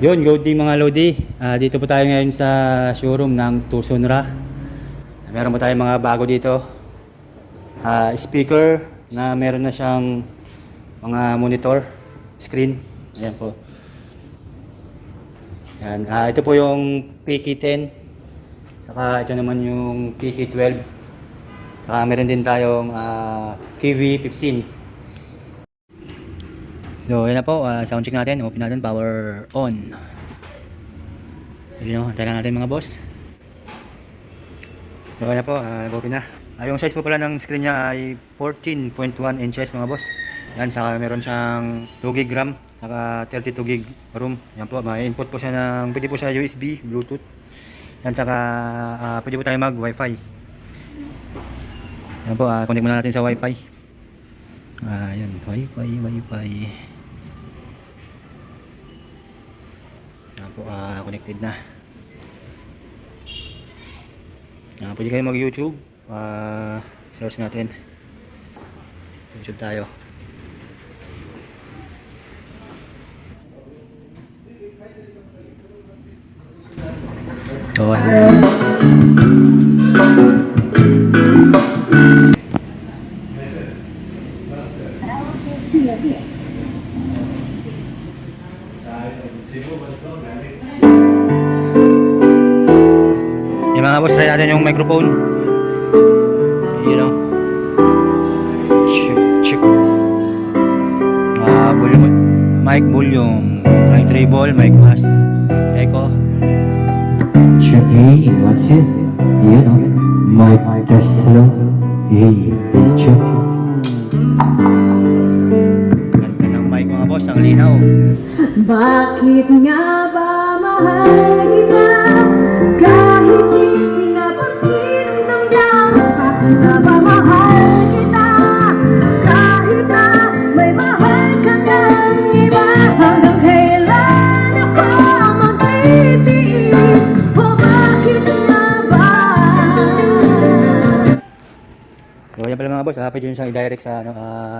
Yun, good day mga Lodi. Dito po tayo ngayon sa showroom ng Tucson-Ra. Meron po tayong mga bago dito. Speaker na meron na siyang mga monitor, screen. Ayan po. Ayan. Ito po yung PK10. Saka ito naman yung PK12. Saka meron din tayong KV15. So, yun na po, sound check natin, open natin, power on. Yun o, antayin lang natin mga boss. So, yun na po, open na. Yung size po pala ng screen niya ay 14.1 inches mga boss. Yan, saka meron siyang 2 GB RAM, saka 32 GB room. Yan po, may input po siya ng, pwede po siya USB, Bluetooth. Yan, saka pwede po tayo mag Wi-Fi. Yan po, connect muna natin sa Wi-Fi. Yan, Wi-Fi. Yan po, connected na. Pwede kayo mag YouTube. Search natin. YouTube tayo. So, yung mga boss, try natin yung microphone. You know, check volume, mic volume, mic treble, mic bass, echo. Check A in 1 set. You know, mic test hello. Hey, check. Ganda ng mic mga boss, ang linaw. Bakit nga ba mahal kita? Kahit di pinapansin ang damdamin. Bakit nga ba mahal kita? Kahit na may mahal ka ng iba. Hanggang kailan ako magtitiis? O bakit nga ba? So yan pala mga boss, pwede nyo siyang i-direct sa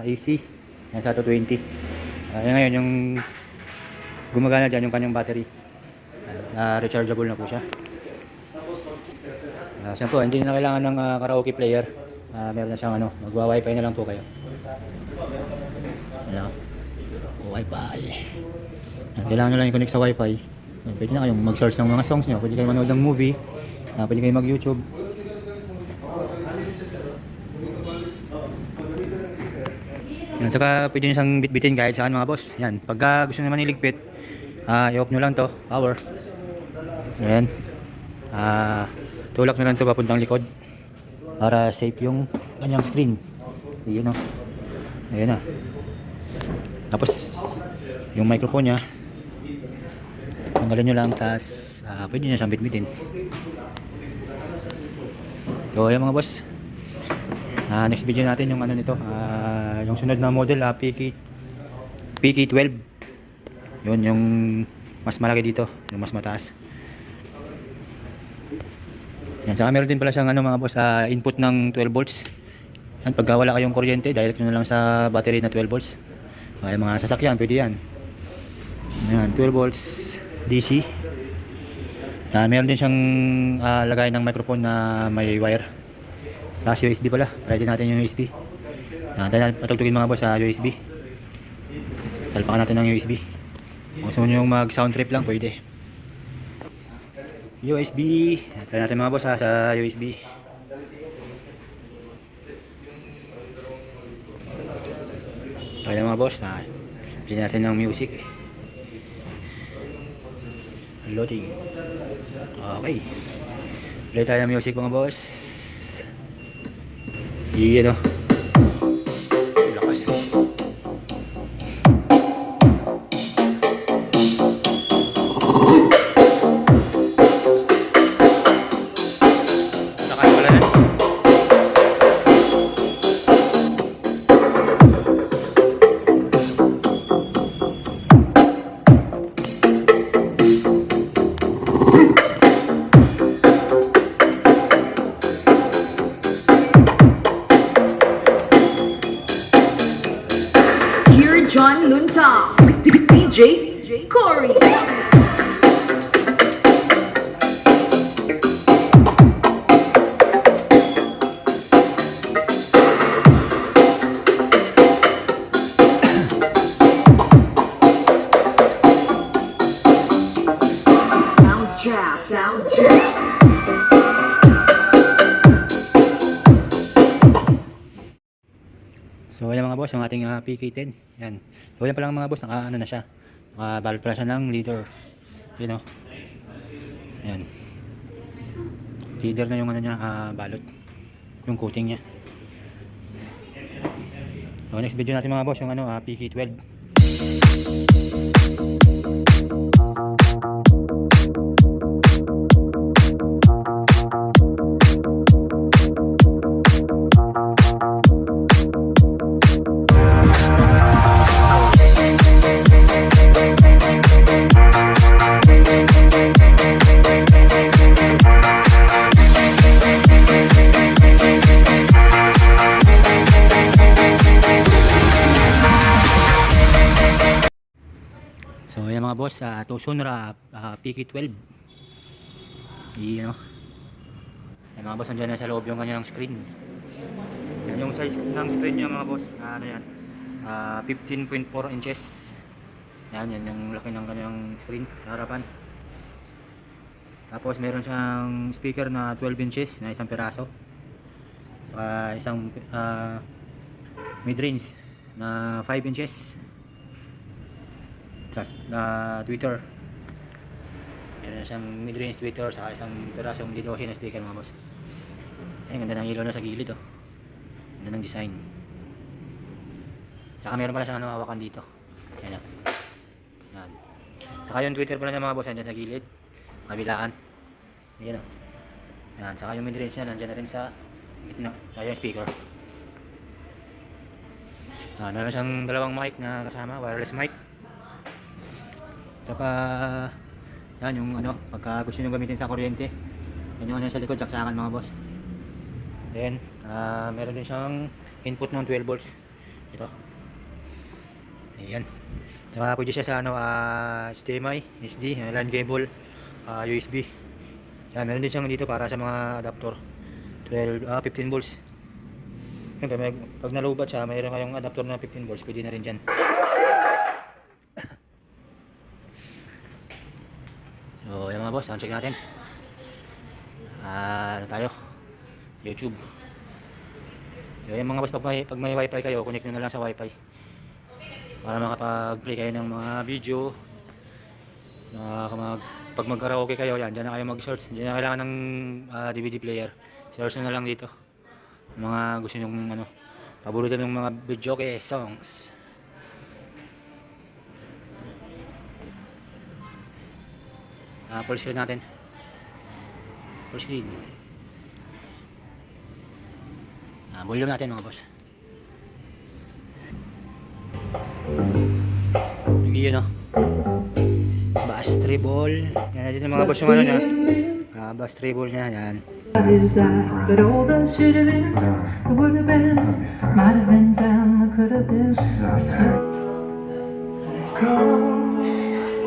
AC. Yan sa 220. Yan ngayon yung gumagana dyan yung kanyang battery. Rechargeable na po siya. Siya po, hindi na kailangan ng karaoke player. Meron na siyang magwa-wifi na lang po kayo. Wifi. Kailangan nyo lang i-connect sa wifi. Pwede na kayong mag-search ng mga songs nyo. Pwede kayo manood ng movie. Pwede kayo mag-YouTube. Yan, saka pwede nyo siyang bitbitin kahit saan mga boss. Yan, pagka gusto naman iligpit, i-off nyo lang to, power. Ayan. Tulak nyo lang to papuntang likod para safe yung kanyang screen. Yun o. Ayan na. Tapos yung microphone nya tanggalin nyo lang, tas pwede nyo siyang bitbitin. So ayan mga boss, next video natin yung nito, yung sunod na model, PK12. Yun yung mas malaki dito, yung mas mataas. Yan, saka meron din pala siyang mga boss, input ng 12 volts. Yan, pagka wala kayong kuryente, direct nyo na lang sa battery na 12 volts. Yung mga sasakyan, pwede yan. Yan, 12 volts DC. Meron din siyang lagay ng microphone na may wire. Tapos USB pala, try din natin yung USB. Tayo patugtugin mga boss sa USB. Salpakan natin ng USB. Kung gusto nyo mag sound trip lang, pwede. USB. Try natin mga boss sa USB. Kaya mga boss, pwede natin ng music. Loading. Okay. Play tayo ng music mga boss. Yun o. Lakas. Sound check. So ayan mga boss, yung ating PK10. Yan. So yan pa lang mga boss, naka ano na siya. Nakabalot pala siya ng leader. Yun o. Ayan. Leader na yung ano niya, balot. Yung coating niya. So next video natin mga boss, yung ano, PK12. So ayan mga boss, Tucson PK12. Ayan o. Ayan mga boss, nandiyan na sa loob yung kanyang screen. Yan yung size ng screen niya mga boss. Ano yan? 15.4 inches. Yan yung laki ng kanyang screen sa harapan. Tapos meron siyang speaker na 12 inches na isang piraso. Saka isang mid-range na 5 inches. Na tweeter. Meron siyang mid-range tweeter sa isang pirasong DDoS na speaker mga boss. Ayun, ganda ng ilaw na sa gilid oh. Ganda ng design. Saka meron pala siyang hawakan dito. Ayan. Yan. Saka yung tweeter pala niya mga boss nandiyan sa gilid. Kabilaan. Ayan oh. Yan. Saka yung mid-range niya nandiyan na rin sa gitna. Saka yung speaker. Meron siyang dalawang mic na kasama, wireless mic. Saka yan yung ano, pagka gusto nyo gamitin sa kuryente, yan yung ano sa likod, saksakan mga boss. Then meron din siyang input ng 12 volts ito. Ayan. Saka pwede siya sa ano, HDMI, SD, LAN cable, USB. Yan, meron din siyang dito para sa mga adapter 15 volts. Yan, pag nalubat siya, mayroon kayong adapter na 15 volts, pwede na rin dyan. So yan mga boss, sound check natin. Tayo YouTube. So yan mga boss, pag may wifi kayo, connect nyo na lang sa wifi para makapag-play kayo ng mga video. Pag mag-karaoke kayo, yan, dyan na kayo mag-search. Dyan na kailangan ng DVD player. Search na lang dito mga gusto nyo ano, paborito ng mga video songs. Full screen natin. Full screen. Volume natin mga boss. Yun o. Bass treble. Yan natin mga boss yung ano niya. Bass treble niya. Yan. But all that should have been, would have been, might have been time, could have been.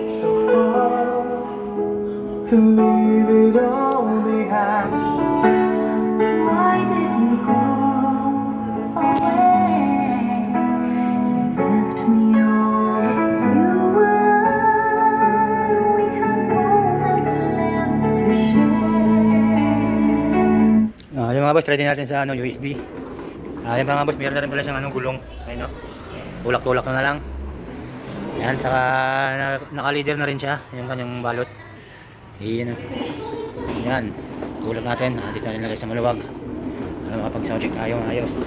So far to leave it all behind. Why did you go away? Left me all you were. We have moments left to share. Yung mga boss, try din natin sa ano, USB. Yung mga boss, meron na rin pala siyang anong gulong. Ayun o. Tulak-tulak na lang. Yan, saka naka-leader na rin siya. Yung kanyang balot. Ayan o. Yan. Tulak natin. Dito natin lagay sa maluwag. Makapag-sound check tayo. Ayos.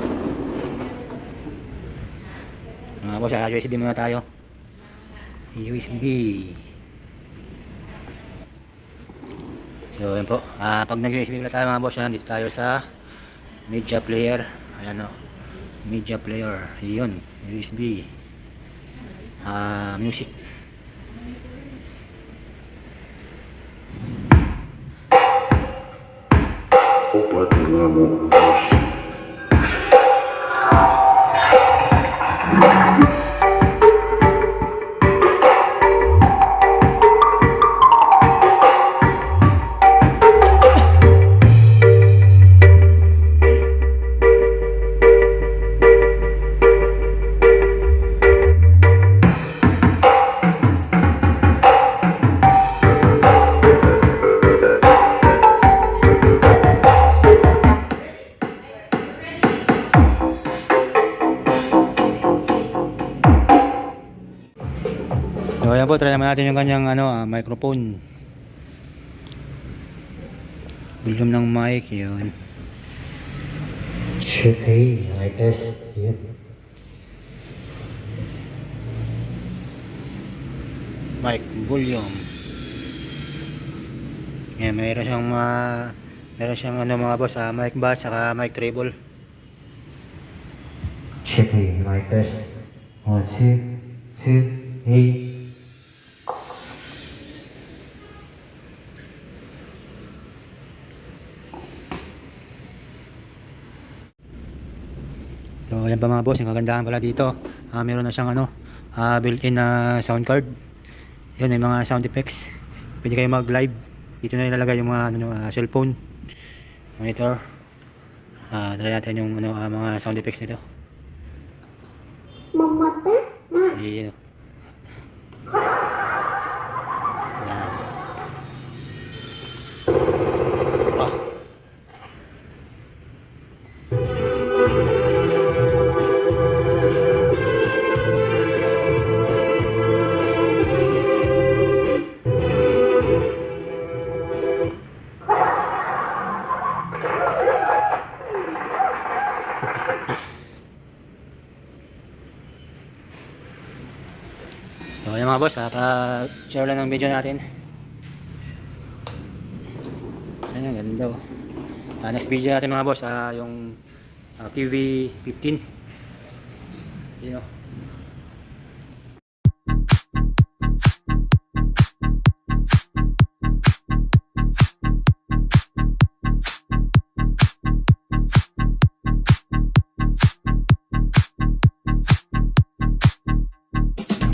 Mga boss, USB muna tayo. USB. So, yan po. Pag nag-USB pala tayo mga boss, dito tayo sa media player. Ayan o. Media player. Yun. USB. Music. Opa, te amo, música. ayan po, try naman natin yung kanyang microphone. Volume ng mic, yun. Check A, I test. Yun. Mic volume. Yan, meron siyang mga boss, mic bass saka mic treble. Check A, I test. 1, 2, 2, A. So ayan pa mga boss, yung kagandahan pala dito, meron na siyang built-in na sound card. Yun, may mga sound effects. Pwede kayo mag-live. Dito na ilalagay yung mga cellphone, monitor. Try natin yung mga sound effects nito. Ayun. Yan. Ah. So ayan mga boss, share lang ng video natin. Ayan, ganda oh. Next video natin mga boss, yung QV15. Yun oh.